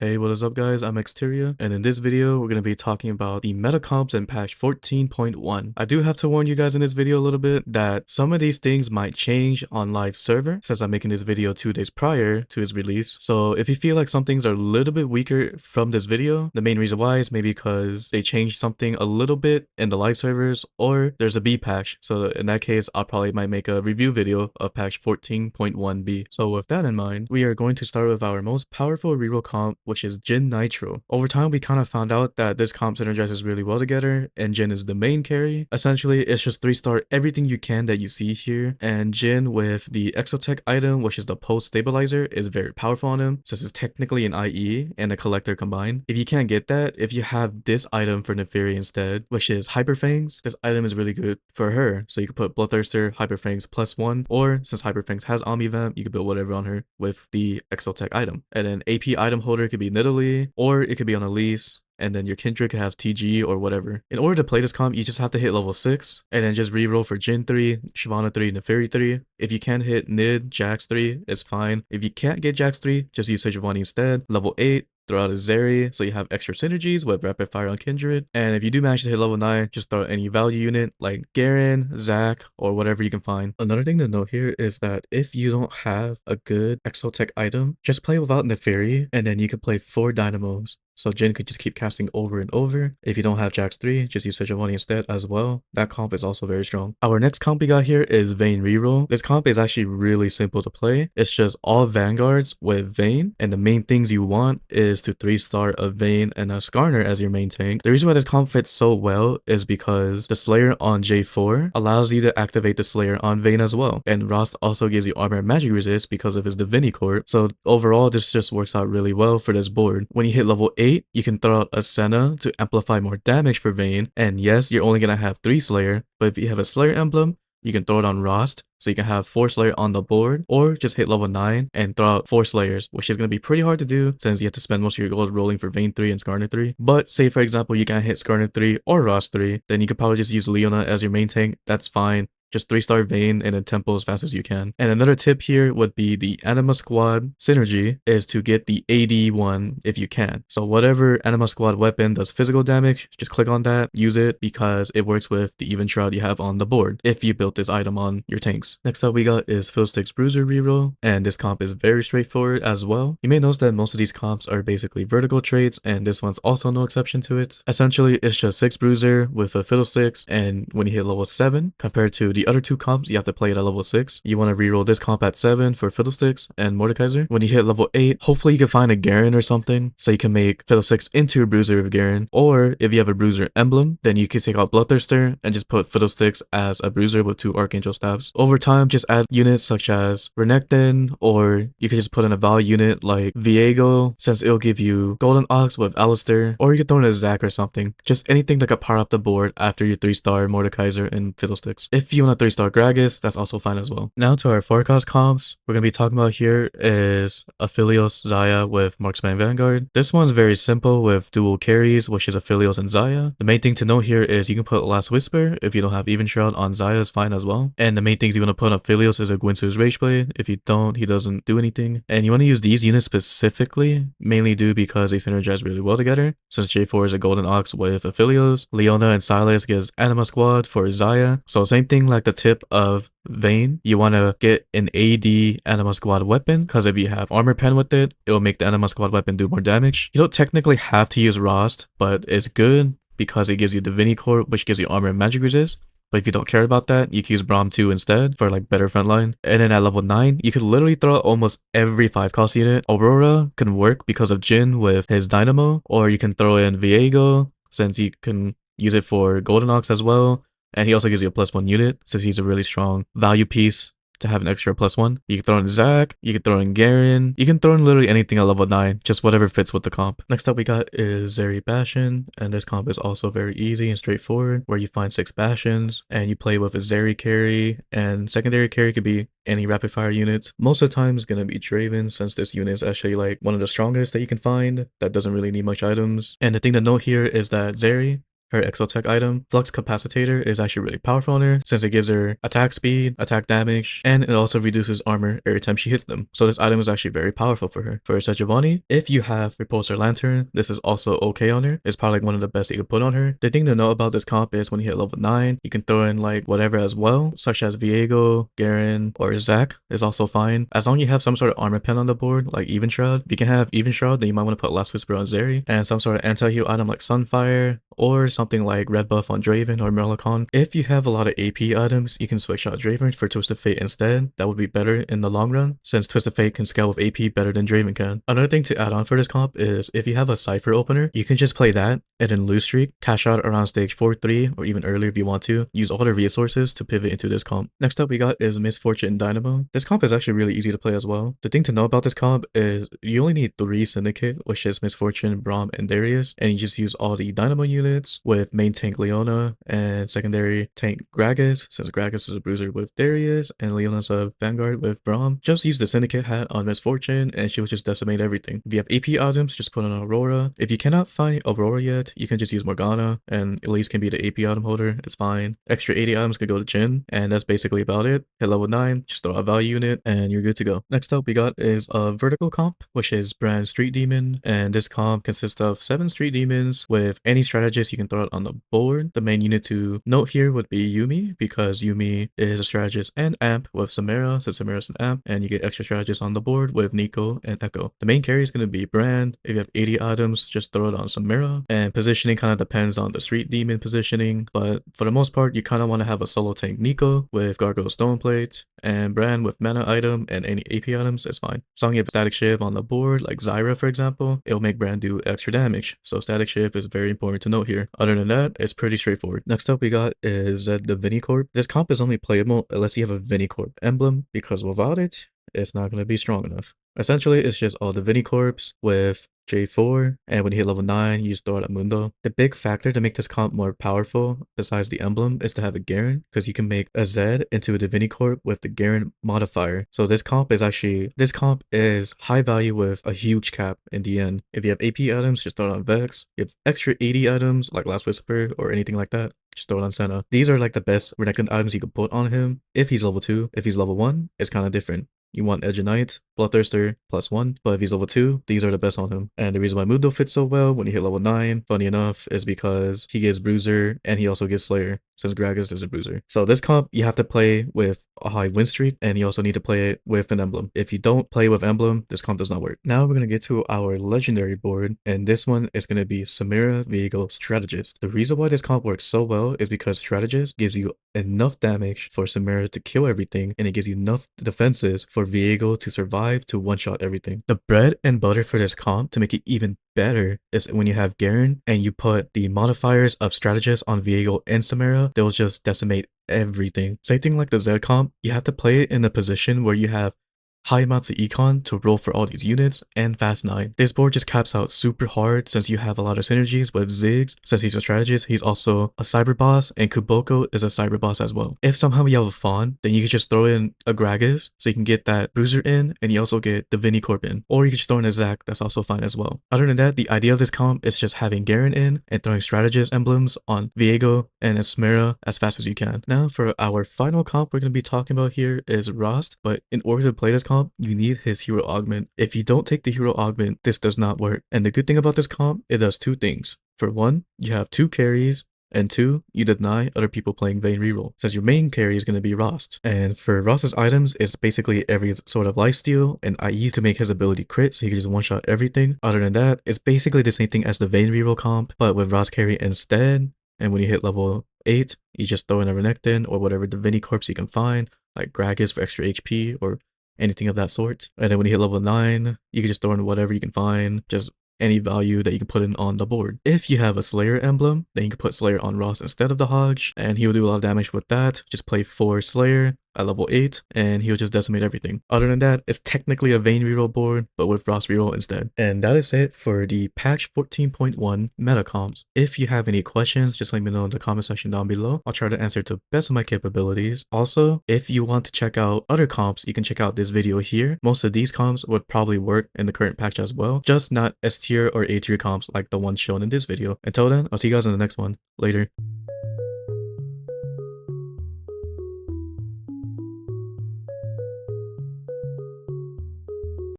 Hey, what is up guys? I'm Xteria, and in this video, we're going to be talking about the meta comps in patch 14.1. I do have to warn you guys in this video a little bit that some of these things might change on live server, since I'm making this video 2 days prior to its release. So if you feel like some things are a little bit weaker from this video, the main reason why is maybe because they changed something a little bit in the live servers, or there's a B patch. So in that case, I'll probably might make a review video of patch 14.1b. So with that in mind, we are going to start with our most powerful reroll comp, which is Jhin Nitro. Over time, we kind of found out that this comp synergizes really well together, and Jhin is the main carry. Essentially, it's just 3-star everything you can that you see here, and Jhin with the Exotech item, which is the Pulse Stabilizer, is very powerful on him, since it's technically an IE and a Collector combined. If you can't get that, if you have this item for Neferi instead, which is Hyperfangs, this item is really good for her. So you could put Bloodthirster, Hyperfangs +1, or since Hyperfangs has Omnivamp, you could build whatever on her with the Exotech item. And then AP item holder could be Nidalee, or it could be on Elise, and then your Kindred could have TG or whatever. In order to play this comp, you just have to hit level 6, and then just reroll for Jhin 3, Shyvana 3, Neferi 3. If you can hit Nid, Jax 3, it's fine. If you can't get Jax 3, just use Sejuani instead. Level 8, throw out a Zeri, so you have extra synergies with Rapid Fire on Kindred. And if you do manage to hit level 9, just throw out any value unit like Garen, Zac, or whatever you can find. Another thing to note here is that if you don't have a good Exotech item, just play without Neferi, and then you can play 4 Dynamos. So Jhin could just keep casting over and over. If you don't have Jax 3, just use Sejuani instead as well. That comp is also very strong. Our next comp we got here is Vayne reroll. This comp is actually really simple to play. It's just all Vanguards with Vayne, and the main things you want is to 3-star a Vayne and a Skarner as your main tank. The reason why this comp fits so well is because the Slayer on J4 allows you to activate the Slayer on Vayne as well. And Rhaast also gives you armor and magic resist because of his Divinicorp. So overall, this just works out really well for this board. When you hit level 8, you can throw out a Senna to amplify more damage for Vayne, and yes, you're only gonna have 3 Slayer, but if you have a Slayer emblem, you can throw it on Rhaast, so you can have 4 Slayer on the board, or just hit level 9 and throw out 4 Slayers, which is going to be pretty hard to do since you have to spend most of your gold rolling for Vayne 3 and Skarner 3. But say for example you can't hit Skarner 3 or Rhaast 3, then you could probably just use Leona as your main tank. That's fine. Just 3-star Vayne and then tempo as fast as you can. And another tip here would be the Anima Squad synergy is to get the AD one if you can. So whatever Anima Squad weapon does physical damage, just click on that, use it because it works with the even shroud you have on the board if you built this item on your tanks. Next up we got is Fiddlesticks Bruiser reroll, and this comp is very straightforward as well. You may notice that most of these comps are basically vertical traits, and this one's also no exception to it. Essentially it's just 6 Bruiser with a Fiddlesticks, and when you hit level 7 compared to the other 2 comps, you have to play it at level 6. You want to reroll this comp at 7 for Fiddlesticks and Mordekaiser. When you hit level 8, hopefully you can find a Garen or something, so you can make Fiddlesticks into a Bruiser with Garen. Or if you have a Bruiser emblem, then you can take out Bloodthirster and just put Fiddlesticks as a Bruiser with 2 Archangel Staffs. Over time, just add units such as Renekton, or you could just put in a value unit like Viego, since it'll give you Golden Ox with Alistair, or you could throw in a Zac or something. Just anything that could power up the board after your 3-star Mordekaiser and Fiddlesticks. If you want a 3-star Gragas, that's also fine as well. Now to our forecast comps, we're going to be talking about here is Aphelios Xayah with Marksman Vanguard. This one's very simple with dual carries, which is Aphelios and Xayah. The main thing to note here is you can put Last Whisper. If you don't have Even Shroud on Xayah is fine as well. And the main things you want to put on Aphelios is a Gwynsu's Rageblade. If you don't, he doesn't do anything. And you want to use these units specifically, mainly due because they synergize really well together. Since J4 is a Golden Ox with Aphelios, Leona and Silas gives Anima Squad for Xayah. So same thing like the tip of Vayne, you want to get an AD Anima Squad weapon, because if you have armor pen with it, it will make the Anima Squad weapon do more damage. You don't technically have to use Rhaast, but it's good because it gives you Divinicorp, which gives you armor and magic resist. But if you don't care about that, you can use Braum 2 instead for like better frontline. And then at level 9, you could literally throw out almost every 5-cost unit. Aurora can work because of Jhin with his Dynamo, or you can throw in Viego since you can use it for Golden Ox as well. And he also gives you a +1 unit since he's a really strong value piece to have an extra +1. You can throw in Zac, you can throw in Garen, you can throw in literally anything at level 9, just whatever fits with the comp. Next up we got is Zeri Bastion, and this comp is also very easy and straightforward, where you find 6 Bastions and you play with a Zeri carry, and secondary carry could be any rapid fire unit. Most of the time it's gonna be Draven, since this unit is actually like one of the strongest that you can find that doesn't really need much items. And the thing to note here is that Zeri her exotech item. Flux Capacitator is actually really powerful on her since it gives her attack speed, attack damage, and it also reduces armor every time she hits them. So this item is actually very powerful for her. For Sejuani, if you have Repulsor Lantern, this is also okay on her. It's probably like one of the best you could put on her. The thing to know about this comp is when you hit level 9, you can throw in like whatever as well, such as Viego, Garen, or Zac is also fine. As long as you have some sort of armor pen on the board, like Even Shroud. If you can have Even Shroud, then you might want to put Last Whisper on Zeri, and some sort of anti-heal item like Sunfire, or something like Red Buff on Draven or Merlocon. If you have a lot of AP items, you can switch out Draven for Twisted Fate instead. That would be better in the long run, since Twisted Fate can scale with AP better than Draven can. Another thing to add on for this comp is if you have a Cypher opener, you can just play that and then lose streak, cash out around stage 4-3 or even earlier if you want to. Use all the resources to pivot into this comp. Next up we got is Misfortune Dynamo. This comp is actually really easy to play as well. The thing to know about this comp is you only need 3 Syndicate, which is Misfortune, Braum, and Darius, and you just use all the Dynamo units with main tank Leona and secondary tank Gragas, since Gragas is a bruiser with Darius and Leona's a Vanguard with Braum. Just use the Syndicate hat on Misfortune and she will just decimate everything. If you have AP items, just put on Aurora. If you cannot find Aurora yet, you can just use Morgana and Elise can be the AP item holder. It's fine. Extra 80 items could go to Jhin, and that's basically about it. Hit level 9, just throw a value unit and you're good to go. Next up we got is a vertical comp, which is Brand Street Demon, and this comp consists of 7 Street Demons with any strategist you can throw it on the board. The main unit to note here would be Yuumi, because Yuumi is a strategist and amp with Samira, since Samira is an amp, and you get extra strategists on the board with Nico and Echo. The main carry is going to be Brand. If you have 80 items, just throw it on Samira, and positioning kind of depends on the Street Demon positioning, but for the most part, you kind of want to have a solo tank Nico with Gargoyle Stoneplate, and Brand with mana item and any AP items is fine. As long as you have Static Shiv on the board, like Xayah for example, it'll make Brand do extra damage, so Static Shiv is very important to note here. Other than that, it's pretty straightforward. Next up we got is Zed Divinicorp. This comp is only playable unless you have a Divinicorp emblem, because without it, it's not going to be strong enough. Essentially, it's just all Divinicorps with J4, and when you hit level 9, you just throw it at Mundo. The big factor to make this comp more powerful, besides the emblem, is to have a Garen, because you can make a Zed into a Divinicorp with the Garen modifier. So this comp is high value with a huge cap in the end. If you have AP items, just throw it on Vex. If you have extra 80 items, like Last Whisper or anything like that, just throw it on Senna. These are like the best Renekton items you could put on him if he's level 2. If he's level 1, it's kind of different. You want Edge of Night, Bloodthirster, +1, but if he's level 2, these are the best on him. And the reason why Mundo fits so well when you hit level 9, funny enough, is because he gets Bruiser and he also gets Slayer, since Gragas is a Bruiser. So this comp, you have to play with a high win streak, and you also need to play it with an emblem. If you don't play with emblem, this comp does not work. Now we're going to get to our legendary board, and this one is going to be Samira, Viego, Strategist. The reason why this comp works so well is because Strategist gives you enough damage for Samira to kill everything, and it gives you enough defenses for Viego to survive to one-shot everything. The bread and butter for this comp to make it even better is when you have Garen and you put the modifiers of Strategist on Viego and Samira, they'll just decimate everything. Same thing like the Zed comp, you have to play it in a position where you have high amounts of econ to roll for all these units, and fast 9. This board just caps out super hard since you have a lot of synergies with Ziggs. Since he's a strategist, he's also a cyber boss, and Kuboko is a cyber boss as well. If somehow you have a Fawn, then you can just throw in a Gragas, so you can get that Bruiser in, and you also get the Divinicorp in. Or you can just throw in a Zac, that's also fine as well. Other than that, the idea of this comp is just having Garen in, and throwing strategist emblems on Viego and Samira as fast as you can. Now for our final comp we're going to be talking about here is Rhaast, but in order to play this comp, you need his hero augment. If you don't take the hero augment, this does not work. And the good thing about this comp, it does 2 things. For 1, you have 2 carries, and 2, you deny other people playing Vayne reroll, since your main carry is going to be Rhaast. And for Rhaast's items, it's basically every sort of lifesteal and IE to make his ability crit, so he can just one-shot everything. Other than that, it's basically the same thing as the Vayne reroll comp, but with Rhaast carry instead. And when you hit level 8, you just throw in a Renekton or whatever Divinicorps you can find, like Gragas for extra HP or anything of that sort. And then when you hit level 9, you can just throw in whatever you can find, just any value that you can put in on the board. If you have a Slayer emblem, then you can put Slayer on Rhaast instead of the Hodge, and he will do a lot of damage with that. Just play 4 Slayer, at level 8, and he'll just decimate everything. Other than that, it's technically a Vayne reroll board, but with Rhaast reroll instead. And that is it for the patch 14.1 meta comps. If you have any questions, just let me know in the comment section down below. I'll try to answer to the best of my capabilities. Also, if you want to check out other comps, you can check out this video here. Most of these comps would probably work in the current patch as well, just not S tier or A tier comps like the ones shown in this video. Until then, I'll see you guys in the next one. Later.